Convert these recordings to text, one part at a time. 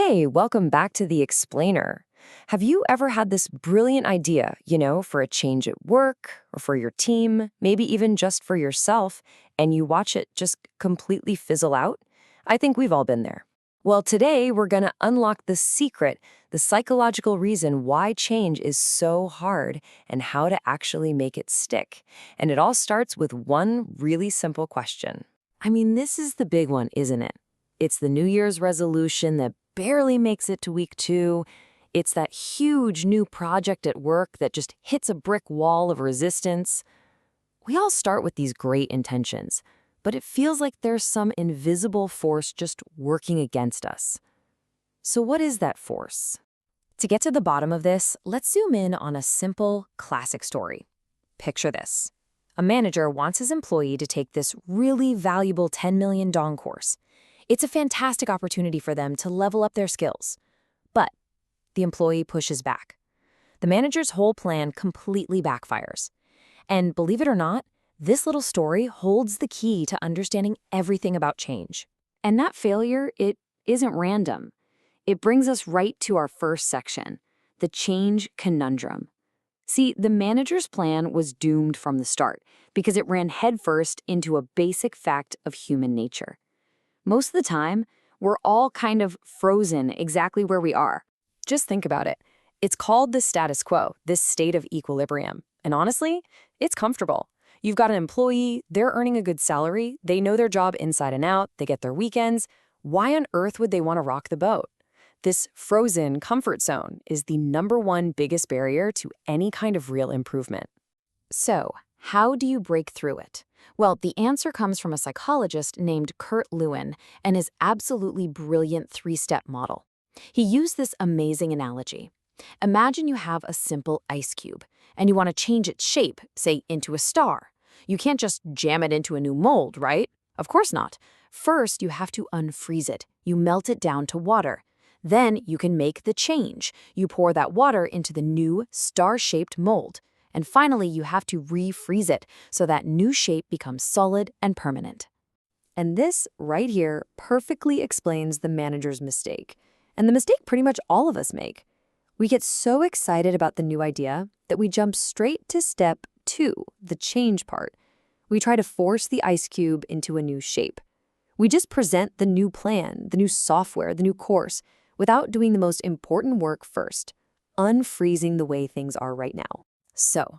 Hey, welcome back to The Explainer. Have you ever had this brilliant idea, for a change at work or for your team, maybe even just for yourself, and you watch it just completely fizzle out? I think we've all been there. Well, today we're going to unlock the secret, the psychological reason why change is so hard and how to actually make it stick. And it all starts with one really simple question. I mean, this is the big one, isn't it? It's the New Year's resolution that barely makes it to week 2. It's that huge new project at work that just hits a brick wall of resistance. We all start with these great intentions, but it feels like there's some invisible force just working against us. So what is that force? To get to the bottom of this, let's zoom in on a simple, classic story. Picture this. A manager wants his employee to take this really valuable 10 million dong course. It's a fantastic opportunity for them to level up their skills. But the employee pushes back. The manager's whole plan completely backfires. And believe it or not, this little story holds the key to understanding everything about change. And that failure, it isn't random. It brings us right to our first section, the change conundrum. See, the manager's plan was doomed from the start because it ran headfirst into a basic fact of human nature. Most of the time, we're all kind of frozen exactly where we are. Just think about it. It's called the status quo, this state of equilibrium. And honestly, it's comfortable. You've got an employee, they're earning a good salary, they know their job inside and out, they get their weekends. Why on earth would they want to rock the boat? This frozen comfort zone is the #1 biggest barrier to any kind of real improvement. So, how do you break through it? Well, the answer comes from a psychologist named Lewin and his absolutely brilliant 3-step model. He used this amazing analogy. Imagine you have a simple ice cube, and you want to change its shape, say, into a star. You can't just jam it into a new mold, right? Of course not. First, you have to unfreeze it. You melt it down to water. Then you can make the change. You pour that water into the new star-shaped mold. And finally, you have to refreeze it so that new shape becomes solid and permanent. And this right here perfectly explains the manager's mistake, and the mistake pretty much all of us make. We get so excited about the new idea that we jump straight to step 2, the change part. We try to force the ice cube into a new shape. We just present the new plan, the new software, the new course, without doing the most important work first, unfreezing the way things are right now. So,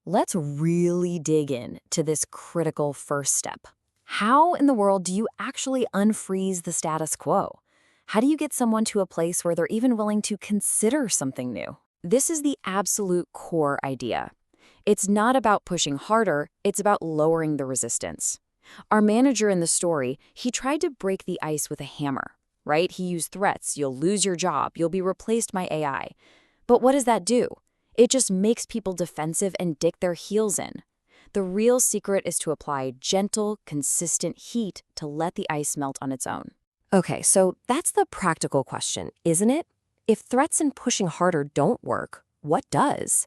let's really dig in to this critical first step. How in the world do you actually unfreeze the status quo? How do you get someone to a place where they're even willing to consider something new? This is the absolute core idea. It's not about pushing harder, it's about lowering the resistance. Our manager in the story, he tried to break the ice with a hammer, right? He used threats, you'll lose your job, you'll be replaced by AI. But what does that do? It just makes people defensive and dig their heels in. The real secret is to apply gentle, consistent heat to let the ice melt on its own. Okay, so that's the practical question, isn't it? If threats and pushing harder don't work, what does?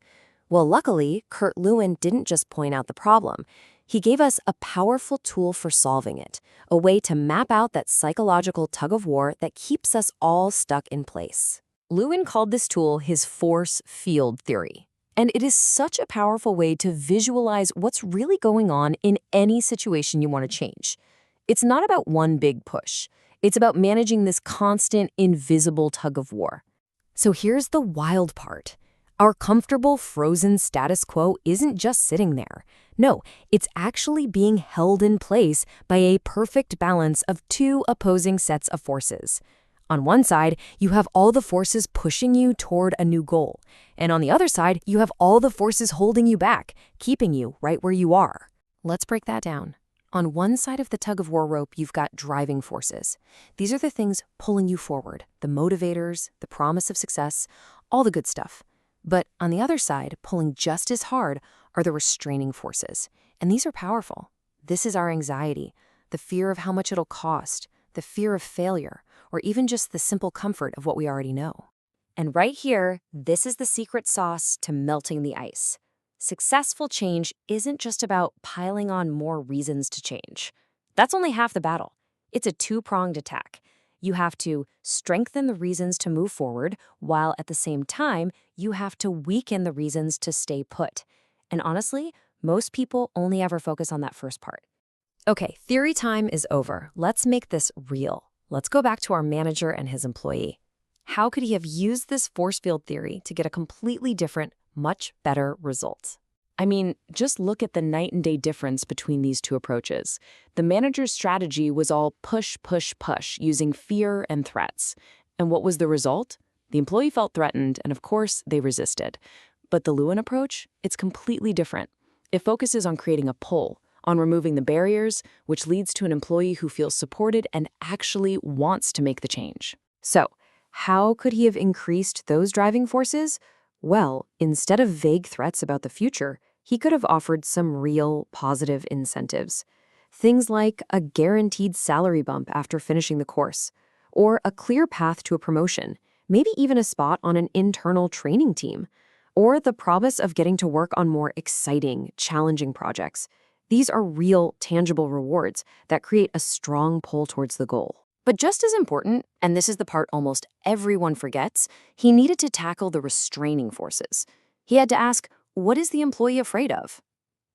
Well, luckily, Lewin didn't just point out the problem. He gave us a powerful tool for solving it, a way to map out that psychological tug-of-war that keeps us all stuck in place. Lewin called this tool his force field theory. And it is such a powerful way to visualize what's really going on in any situation you want to change. It's not about one big push. It's about managing this constant, invisible tug-of-war. So here's the wild part. Our comfortable, frozen status quo isn't just sitting there. No, it's actually being held in place by a perfect balance of 2 opposing sets of forces. On one side, you have all the forces pushing you toward a new goal. And on the other side, you have all the forces holding you back, keeping you right where you are. Let's break that down. On one side of the tug-of-war rope, you've got driving forces. These are the things pulling you forward, the motivators, the promise of success, all the good stuff. But on the other side, pulling just as hard, are the restraining forces. And these are powerful. This is our anxiety, the fear of how much it'll cost, the fear of failure, or even just the simple comfort of what we already know. And right here, this is the secret sauce to melting the ice. Successful change isn't just about piling on more reasons to change. That's only half the battle. It's a 2-pronged attack. You have to strengthen the reasons to move forward, while at the same time, you have to weaken the reasons to stay put. And honestly, most people only ever focus on that first part. Okay, theory time is over. Let's make this real. Let's go back to our manager and his employee. How could he have used this force field theory to get a completely different, much better result? I mean, just look at the night and day difference between these two approaches. The manager's strategy was all push, push, push, using fear and threats. And what was the result? The employee felt threatened, and of course, they resisted. But the Lewin approach, it's completely different. It focuses on creating a pull, on removing the barriers, which leads to an employee who feels supported and actually wants to make the change. So, how could he have increased those driving forces? Well, instead of vague threats about the future, he could have offered some real positive incentives. Things like a guaranteed salary bump after finishing the course, or a clear path to a promotion, maybe even a spot on an internal training team, or the promise of getting to work on more exciting, challenging projects. These are real, tangible rewards that create a strong pull towards the goal. But just as important, and this is the part almost everyone forgets, he needed to tackle the restraining forces. He had to ask, what is the employee afraid of?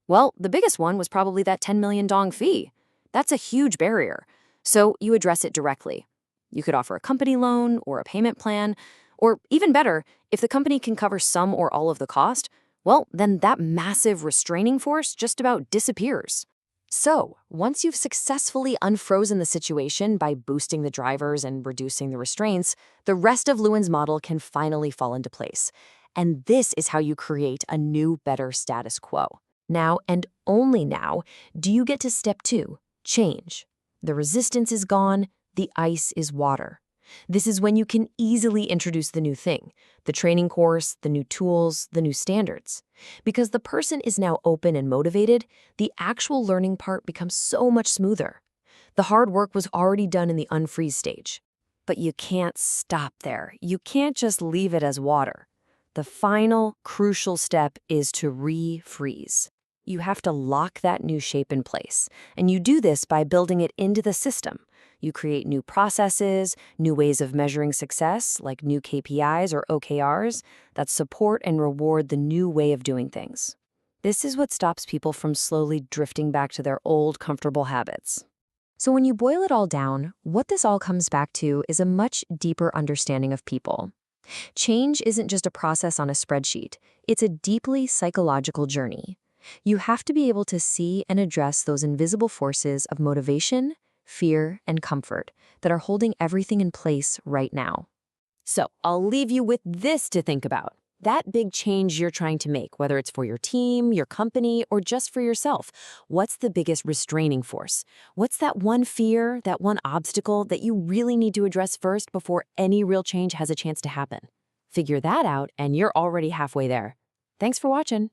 Well, the biggest one was probably that 10 million dong fee. That's a huge barrier. So you address it directly. You could offer a company loan or a payment plan, or even better, if the company can cover some or all of the cost, well, then that massive restraining force just about disappears. So, once you've successfully unfrozen the situation by boosting the drivers and reducing the restraints, the rest of Lewin's model can finally fall into place. And this is how you create a new, better status quo. Now, and only now, do you get to step 2, change. The resistance is gone, the ice is water. This is when you can easily introduce the new thing, the training course, the new tools, the new standards. Because the person is now open and motivated, the actual learning part becomes so much smoother. The hard work was already done in the unfreeze stage. But you can't stop there. You can't just leave it as water. The final, crucial step is to refreeze. You have to lock that new shape in place, and you do this by building it into the system. You create new processes, new ways of measuring success, like new KPIs or OKRs, that support and reward the new way of doing things. This is what stops people from slowly drifting back to their old, comfortable habits. So when you boil it all down, what this all comes back to is a much deeper understanding of people. Change isn't just a process on a spreadsheet. It's a deeply psychological journey. You have to be able to see and address those invisible forces of motivation, fear, and comfort that are holding everything in place right now. So I'll leave you with this to think about. That big change you're trying to make, whether it's for your team, your company, or just for yourself, what's the biggest restraining force? What's that one fear, that one obstacle that you really need to address first before any real change has a chance to happen? Figure that out, and you're already halfway there. Thanks for watching.